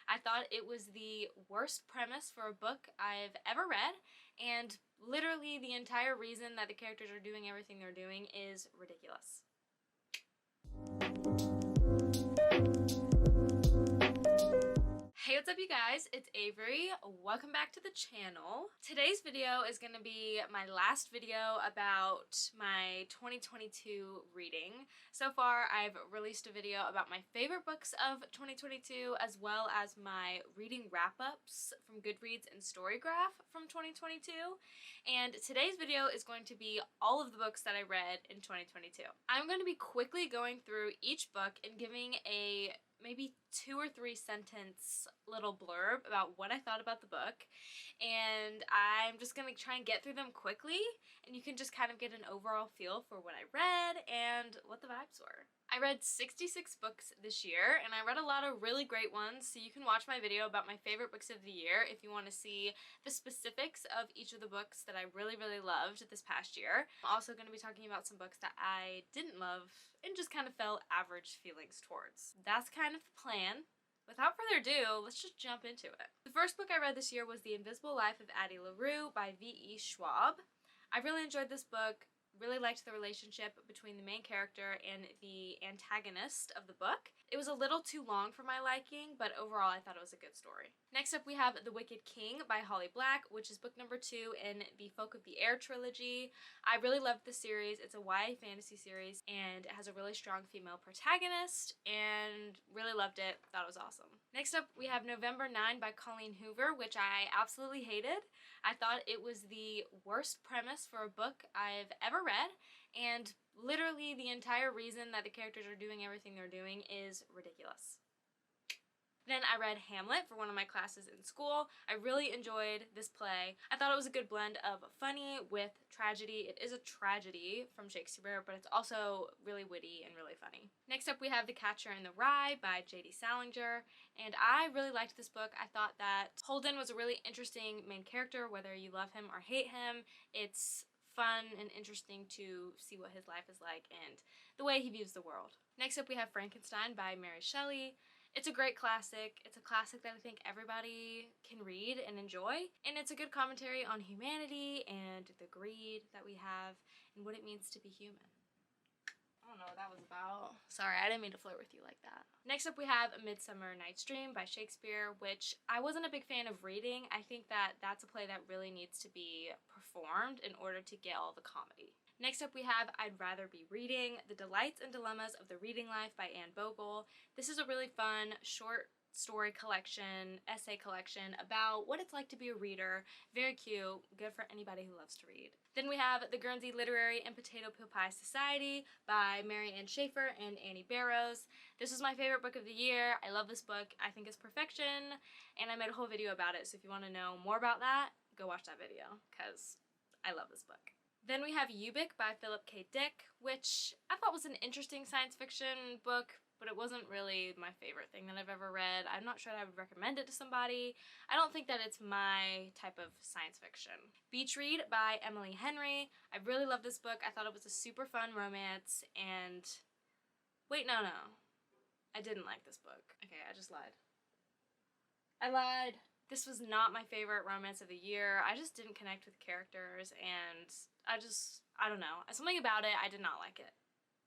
I thought it was the worst premise for a book I've ever read, and literally the entire reason that the characters are doing everything they're doing is ridiculous. Hey, what's up you guys? It's Avery. Welcome back to the channel. Today's video is going to be my last video about my 2022 reading. So far, I've released a video about my favorite books of 2022 as well as my reading wrap-ups from Goodreads and Storygraph from 2022. And today's video is going to be all of the books that I read in 2022. I'm going to be quickly going through each book and giving a maybe 2 or 3 sentence little blurb about what I thought about the book, and I'm just gonna try and get through them quickly, and you can just kind of get an overall feel for what I read and what the vibes were. I read 66 books this year, and I read a lot of really great ones, so you can watch my video about my favorite books of the year if you want to see the specifics of each of the books that I really loved this past year. I'm also going to be talking about some books that I didn't love and just kind of felt average feelings towards. That's kind of the plan. Without further ado, let's just jump into it. The first book I read this year was The Invisible Life of Addie LaRue by V.E. Schwab. I really enjoyed this book. Really liked the relationship between the main character and the antagonist of the book. It was a little too long for my liking, but overall I thought it was a good story. Next up we have The Wicked King by Holly Black, which is book number 2 in the Folk of the Air trilogy. I really loved this series. It's a YA fantasy series and it has a really strong female protagonist, and really loved it. Thought it was awesome. Next up we have November 9 by Colleen Hoover, which I absolutely hated. I thought it was the worst premise for a book I've ever read, and literally the entire reason that the characters are doing everything they're doing is ridiculous. Then I read Hamlet for one of my classes in school. I really enjoyed this play. I thought it was a good blend of funny with tragedy. It is a tragedy from Shakespeare, but it's also really witty and really funny. Next up we have The Catcher in the Rye by J.D. Salinger, and I really liked this book. I thought that Holden was a really interesting main character, whether you love him or hate him. It's fun and interesting to see what his life is like and the way he views the world. Next up we have Frankenstein by Mary Shelley. It's a great classic. It's a classic that I think everybody can read and enjoy, and it's a good commentary on humanity and the greed that we have and what it means to be human. I don't know what that was about. Sorry, I didn't mean to flirt with you like that. Next up we have A Midsummer Night's Dream by Shakespeare, which I wasn't a big fan of reading. I think that that's a play that really needs to be performed in order to get all the comedy. Next up we have I'd Rather Be Reading, The Delights and Dilemmas of the Reading Life by Anne Bogle. This is a really fun short story collection, essay collection about what it's like to be a reader. Very cute, good for anybody who loves to read. Then we have The Guernsey Literary and Potato Peel Pie Society by Mary Ann Schaefer and Annie Barrows. This is my favorite book of the year. I love this book. I think it's perfection, and I made a whole video about it, so if you want to know more about that, go watch that video, because I love this book. Then we have Ubik by Philip K. Dick, which I thought was an interesting science fiction book, but it wasn't really my favorite thing that I've ever read. I'm not sure that I would recommend it to somebody. I don't think that it's my type of science fiction. Beach Read by Emily Henry. I really love this book. I thought it was a super fun romance, and wait, no. I didn't like this book. Okay, I just lied. I lied. This was not my favorite romance of the year. I just didn't connect with characters, and I don't know. Something about it, I did not like it.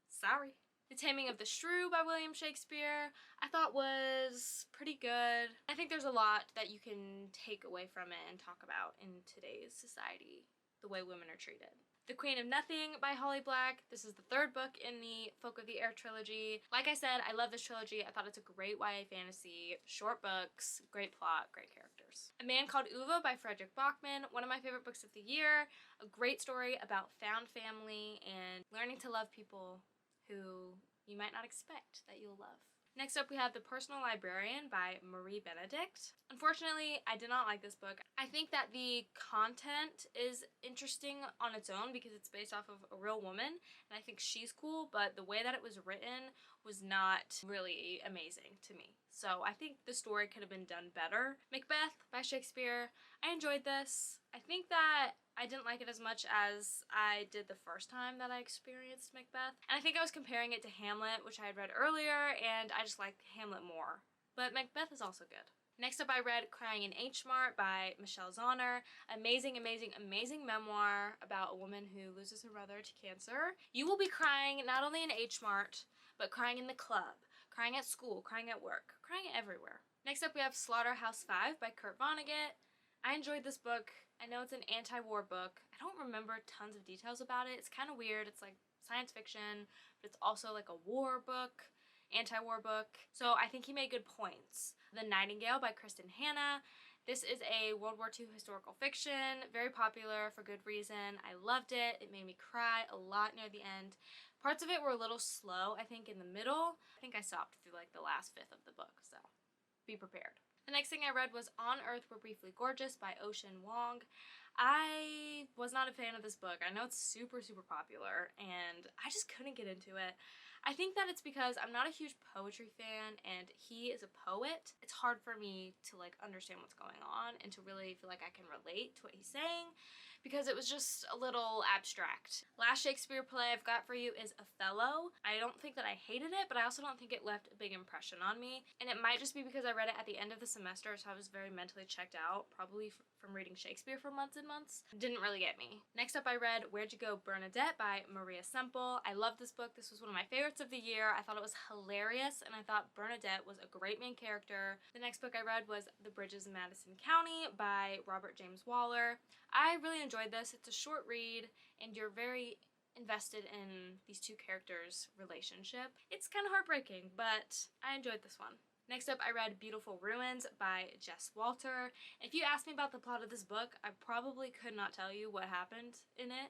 Sorry. The Taming of the Shrew by William Shakespeare I thought was pretty good. I think there's a lot that you can take away from it and talk about in today's society, the way women are treated. The Queen of Nothing by Holly Black. This is the 3rd book in the Folk of the Air trilogy. Like I said, I love this trilogy. I thought it's a great YA fantasy, short books, great plot, great characters. A Man Called Ove by Fredrik Backman, one of my favorite books of the year. A great story about found family and learning to love people who you might not expect that you'll love. Next up we have The Personal Librarian by Marie Benedict. Unfortunately, I did not like this book. I think that the content is interesting on its own because it's based off of a real woman, and I think she's cool, but the way that it was written was not really amazing to me. So I think the story could have been done better. Macbeth by Shakespeare. I enjoyed this. I think that I didn't like it as much as I did the first time that I experienced Macbeth. And I think I was comparing it to Hamlet, which I had read earlier, and I just liked Hamlet more. But Macbeth is also good. Next up, I read Crying in H Mart by Michelle Zauner. Amazing, amazing, amazing memoir about a woman who loses her brother to cancer. You will be crying not only in H Mart, but crying in the club, crying at school, crying at work, crying everywhere. Next up, we have Slaughterhouse-Five by Kurt Vonnegut. I enjoyed this book. I know it's an anti-war book. I don't remember tons of details about it. It's kind of weird. It's like science fiction, but it's also like a war book, anti-war book. So I think he made good points. The Nightingale by Kristen Hanna. This is a World War II historical fiction, very popular for good reason. I loved it. It made me cry a lot near the end. Parts of it were a little slow, I think, in the middle. I think I stopped through like the last fifth of the book, so be prepared. The next thing I read was On Earth We're Briefly Gorgeous by Ocean Wong. I was not a fan of this book. I know it's super, super popular, and I just couldn't get into it. I think that it's because I'm not a huge poetry fan, and he is a poet. It's hard for me to like understand what's going on and to really feel like I can relate to what he's saying, because it was just a little abstract. Last Shakespeare play I've got for you is Othello. I don't think that I hated it, but I also don't think it left a big impression on me, and it might just be because I read it at the end of the semester, so I was very mentally checked out, probably from reading Shakespeare for months and months. It didn't really get me. Next up, I read Where'd You Go, Bernadette by Maria Semple. I love this book. This was one of my favorites of the year. I thought it was hilarious, and I thought Bernadette was a great main character. The next book I read was The Bridges in Madison County by Robert James Waller. I really enjoyed this. It's a short read, and you're very invested in these two characters' relationship. It's kind of heartbreaking, but I enjoyed this one. Next up, I read Beautiful Ruins by Jess Walter. If you asked me about the plot of this book, I probably could not tell you what happened in it,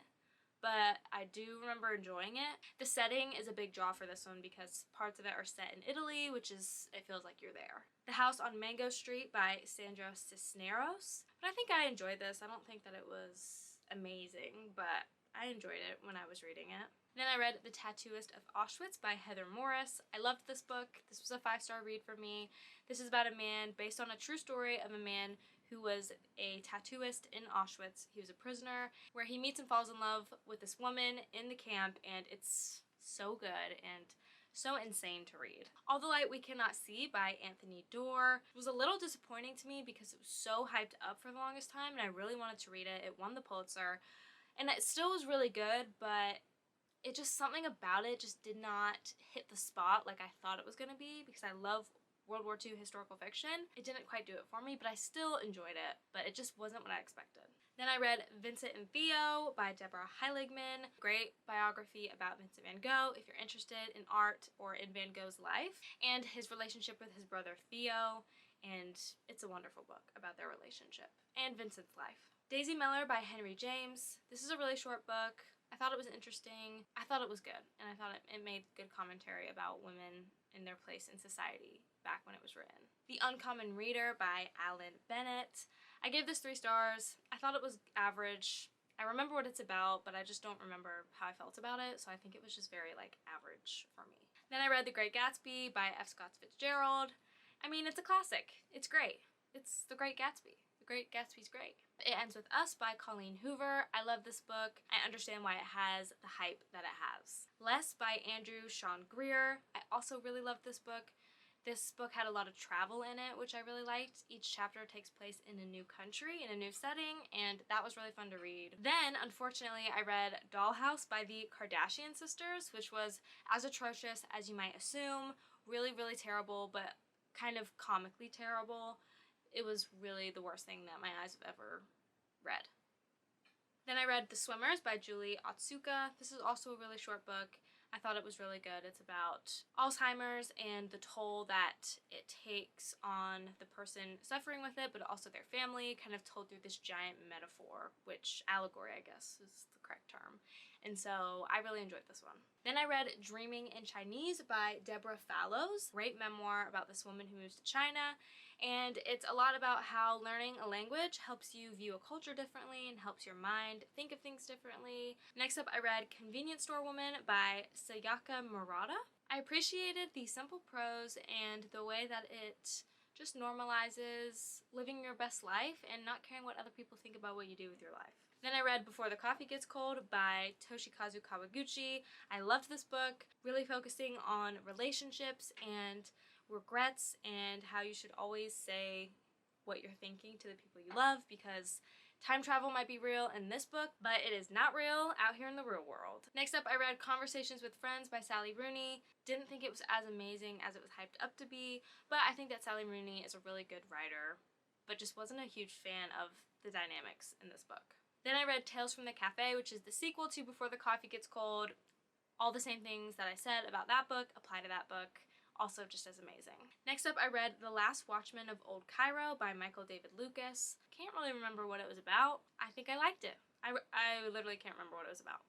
but I do remember enjoying it. The setting is a big draw for this one because parts of it are set in Italy, which is, it feels like you're there. The House on Mango Street by Sandra Cisneros. But I think I enjoyed this. I don't think that it was amazing, but I enjoyed it when I was reading it. Then I read The Tattooist of Auschwitz by Heather Morris. I loved this book. This was a 5-star read for me. This is about a man based on a true story of a man who was a tattooist in Auschwitz. He was a prisoner where he meets and falls in love with this woman in the camp, and it's so good and so insane to read. All the Light We Cannot See by Anthony Doerr was a little disappointing to me because it was so hyped up for the longest time, and I really wanted to read it. It won the Pulitzer, and it still was really good, but it just, something about it just did not hit the spot like I thought it was going to be, because I love World War II historical fiction. It didn't quite do it for me, but I still enjoyed it, but it just wasn't what I expected. Then I read Vincent and Theo by Deborah Heiligman. Great biography about Vincent van Gogh if you're interested in art or in Van Gogh's life and his relationship with his brother Theo, and it's a wonderful book about their relationship and Vincent's life. Daisy Miller by Henry James. This is a really short book. I thought it was interesting. I thought it was good, and I thought it made good commentary about women in their place in society back when it was written. The Uncommon Reader by Alan Bennett. I gave this 3 stars. I thought it was average. I remember what it's about, but I just don't remember how I felt about it, so I think it was just very, like, average for me. Then I read The Great Gatsby by F. Scott Fitzgerald. I mean, it's a classic. It's great. It's The Great Gatsby. The Great Gatsby's great. It Ends With Us by Colleen Hoover. I love this book. I understand why it has the hype that it has. Less by Andrew Sean Greer. I also really loved this book. This book had a lot of travel in it, which I really liked. Each chapter takes place in a new country, in a new setting, and that was really fun to read. Then, unfortunately, I read Dollhouse by the Kardashian Sisters, which was as atrocious as you might assume. Really, really terrible, but kind of comically terrible. It was really the worst thing that my eyes have ever read. Then I read The Swimmers by Julie Otsuka. This is also a really short book. I thought it was really good. It's about Alzheimer's and the toll that it takes on the person suffering with it, but also their family, kind of told through this giant metaphor, which allegory, I guess, is the correct term. And so I really enjoyed this one. Then I read Dreaming in Chinese by Deborah Fallows. Great memoir about this woman who moves to China. And it's a lot about how learning a language helps you view a culture differently and helps your mind think of things differently. Next up, I read Convenience Store Woman by Sayaka Murata. I appreciated the simple prose and the way that it just normalizes living your best life and not caring what other people think about what you do with your life. Then I read Before the Coffee Gets Cold by Toshikazu Kawaguchi. I loved this book, really focusing on relationships and regrets and how you should always say what you're thinking to the people you love, because time travel might be real in this book, but it is not real out here in the real world. Next up, I read Conversations with Friends by Sally Rooney. Didn't think it was as amazing as it was hyped up to be, but I think that Sally Rooney is a really good writer, but just wasn't a huge fan of the dynamics in this book. Then I read Tales from the Cafe, which is the sequel to Before the Coffee Gets Cold. All the same things that I said about that book apply to that book. Also just as amazing. Next up, I read The Last Watchman of Old Cairo by Michael David Lucas. Can't really remember what it was about. I think I liked it. I literally can't remember what it was about.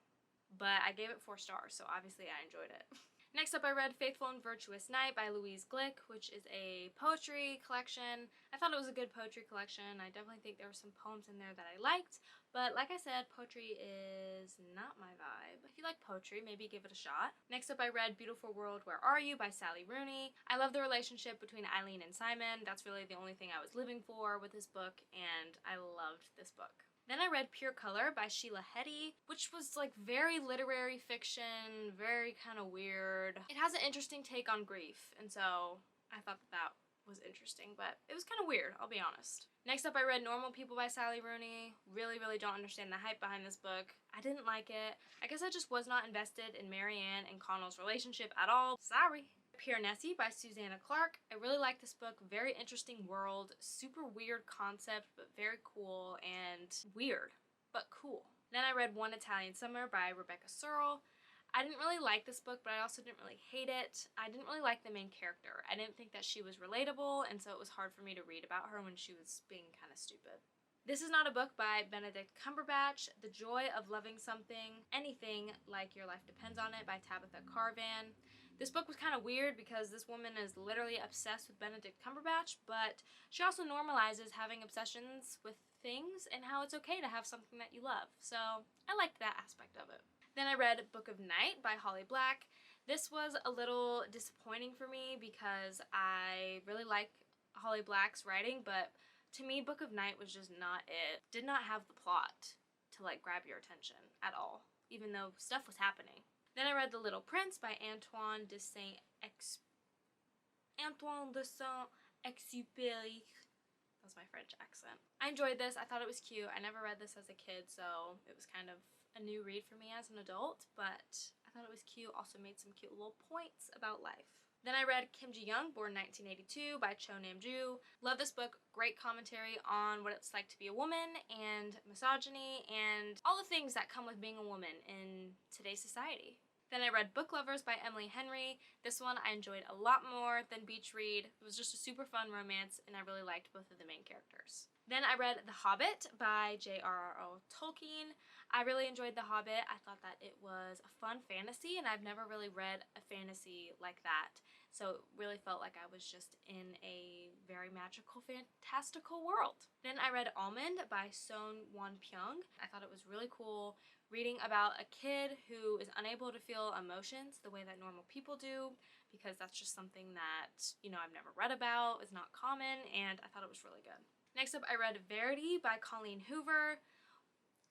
But I gave it 4 stars, so obviously I enjoyed it. Next up, I read Faithful and Virtuous Night by Louise Glick, which is a poetry collection. I thought it was a good poetry collection. I definitely think there were some poems in there that I liked, but like I said, poetry is not my vibe. If you like poetry, maybe give it a shot. Next up, I read Beautiful World, Where Are You by Sally Rooney. I love the relationship between Eileen and Simon. That's really the only thing I was living for with this book, and I loved this book. Then I read Pure Color by Sheila Heti, which was like very literary fiction, very kind of weird. It has an interesting take on grief, and so I thought that was interesting, but it was kind of weird, I'll be honest. Next up, I read Normal People by Sally Rooney. Really don't understand the hype behind this book. I didn't like it. I guess I just was not invested in Marianne and Connell's relationship at all. Sorry. Pure Nessie by Susanna Clark. I really like this book. Very interesting world. Super weird concept, but very cool, and weird, but cool. Then I read One Italian Summer by Rebecca Searle. I didn't really like this book, but I also didn't really hate it. I didn't really like the main character. I didn't think that she was relatable, and so it was hard for me to read about her when she was being kind of stupid. This is not a book by Benedict Cumberbatch. The Joy of Loving Something, Anything Like Your Life Depends on It by Tabitha Carvan. This book was kind of weird because this woman is literally obsessed with Benedict Cumberbatch, but she also normalizes having obsessions with things and how it's okay to have something that you love. So I liked that aspect of it. Then I read Book of Night by Holly Black. This was a little disappointing for me because I really like Holly Black's writing, but to me, Book of Night was just not it. Did not have the plot to like grab your attention at all, even though stuff was happening. Then I read The Little Prince by Antoine de Saint-Exupéry. That was my French accent. I enjoyed this. I thought it was cute. I never read this as a kid, so it was kind of a new read for me as an adult, but I thought it was cute. Also made some cute little points about life. Then I read Kim Ji-young, Born 1982 by Cho Nam-joo. Love this book. Great commentary on what it's like to be a woman and misogyny and all the things that come with being a woman in today's society. Then I read Book Lovers by Emily Henry. This one I enjoyed a lot more than Beach Read. It was just a super fun romance, and I really liked both of the main characters. Then I read The Hobbit by J.R.R. Tolkien. I really enjoyed The Hobbit. I thought that it was a fun fantasy, and I've never really read a fantasy like that. So it really felt like I was just in a very magical, fantastical world. Then I read Almond by Son Won-pyung. I thought it was really cool reading about a kid who is unable to feel emotions the way that normal people do, because that's just something that, you know, I've never read about, is not common, and I thought it was really good. Next up, I read Verity by Colleen Hoover.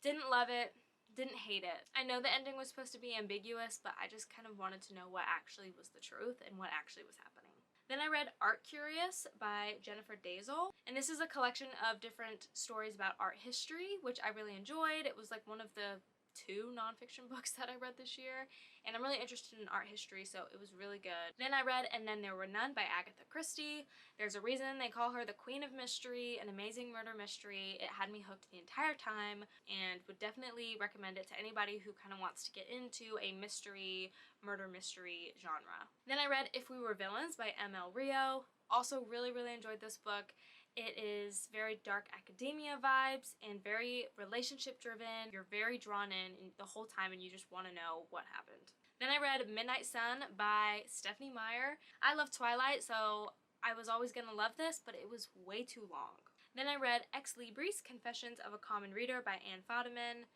Didn't love it. Didn't hate it. I know the ending was supposed to be ambiguous, but I just kind of wanted to know what actually was the truth and what actually was happening. Then I read Art Curious by Jennifer Dazel, and this is a collection of different stories about art history, which I really enjoyed. It was like one of the 2 nonfiction books that I read this year, and I'm really interested in art history, so it was really good. Then I read And Then There Were None by Agatha Christie. There's a reason they call her the Queen of Mystery, an amazing murder mystery. It had me hooked the entire time, and would definitely recommend it to anybody who kind of wants to get into a mystery, murder mystery genre. Then I read If We Were Villains by M.L. Rio. Also really enjoyed this book. It is very dark academia vibes and very relationship driven. You're very drawn in the whole time and you just want to know what happened. Then I read Midnight Sun by Stephenie Meyer. I love Twilight, so I was always going to love this, but it was way too long. Then I read Ex Libris, Confessions of a Common Reader by Anne Fadiman.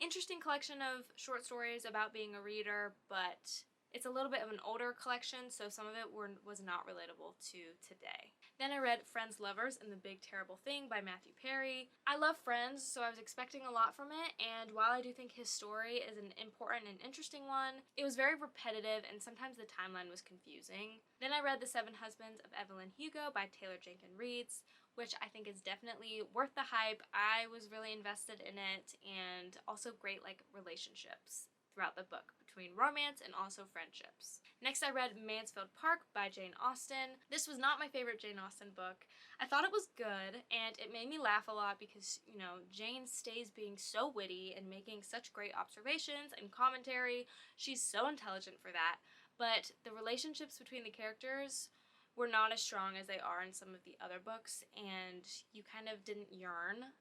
Interesting collection of short stories about being a reader, but it's a little bit of an older collection, so some of it was not relatable to today. Then I read Friends, Lovers, and the Big Terrible Thing by Matthew Perry. I love Friends, so I was expecting a lot from it, and while I do think his story is an important and interesting one, it was very repetitive and sometimes the timeline was confusing. Then I read The Seven Husbands of Evelyn Hugo by Taylor Jenkins Reid, which I think is definitely worth the hype. I was really invested in it, and also great relationships throughout the book between romance and also friendships. Next I read Mansfield Park by Jane Austen. This was not my favorite Jane Austen book. I thought it was good, and it made me laugh a lot because, you know, Jane stays being so witty and making such great observations and commentary. She's so intelligent for that, but the relationships between the characters were not as strong as they are in some of the other books, and you kind of didn't yearn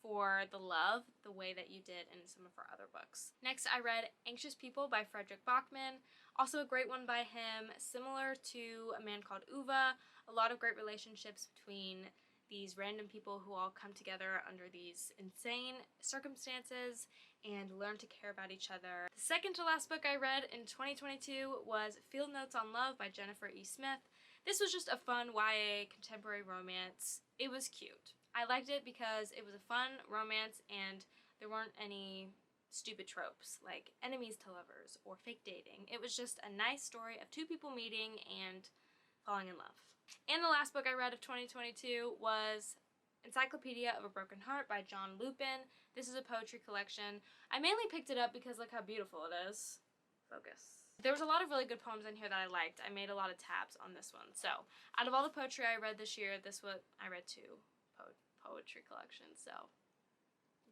for the love the way that you did in some of her other books. Next, I read Anxious People by Fredrik Backman, also a great one by him, similar to A Man Called Ove, a lot of great relationships between these random people who all come together under these insane circumstances and learn to care about each other. The second to last book I read in 2022 was Field Notes on Love by Jennifer E. Smith. This was just a fun YA contemporary romance. It was cute. I liked it because it was a fun romance and there weren't any stupid tropes like enemies to lovers or fake dating. It was just a nice story of two people meeting and falling in love. And the last book I read of 2022 was Encyclopedia of a Broken Heart by John Lupin. This is a poetry collection. I mainly picked it up because look how beautiful it is. Focus. There was a lot of really good poems in here that I liked. I made a lot of tabs on this one. So out of all the poetry I read this year, I read two poetry collections, so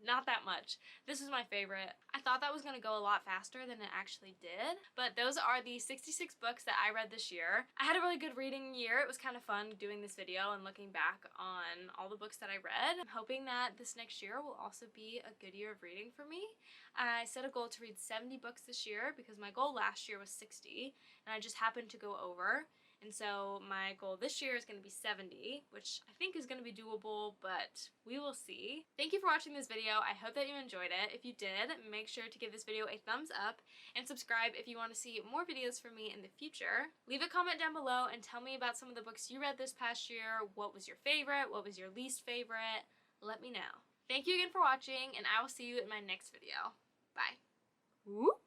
not that much. This was my favorite. I thought that was going to go a lot faster than it actually did, but those are the 66 books that I read this year. I had a really good reading year. It was kind of fun doing this video and looking back on all the books that I read. I'm hoping that this next year will also be a good year of reading for me. I set a goal to read 70 books this year because my goal last year was 60, and I just happened to go over. And so my goal this year is going to be 70, which I think is going to be doable, but we will see. Thank you for watching this video. I hope that you enjoyed it. If you did, make sure to give this video a thumbs up and subscribe if you want to see more videos from me in the future. Leave a comment down below and tell me about some of the books you read this past year. What was your favorite? What was your least favorite? Let me know. Thank you again for watching, and I will see you in my next video. Bye. Whoop.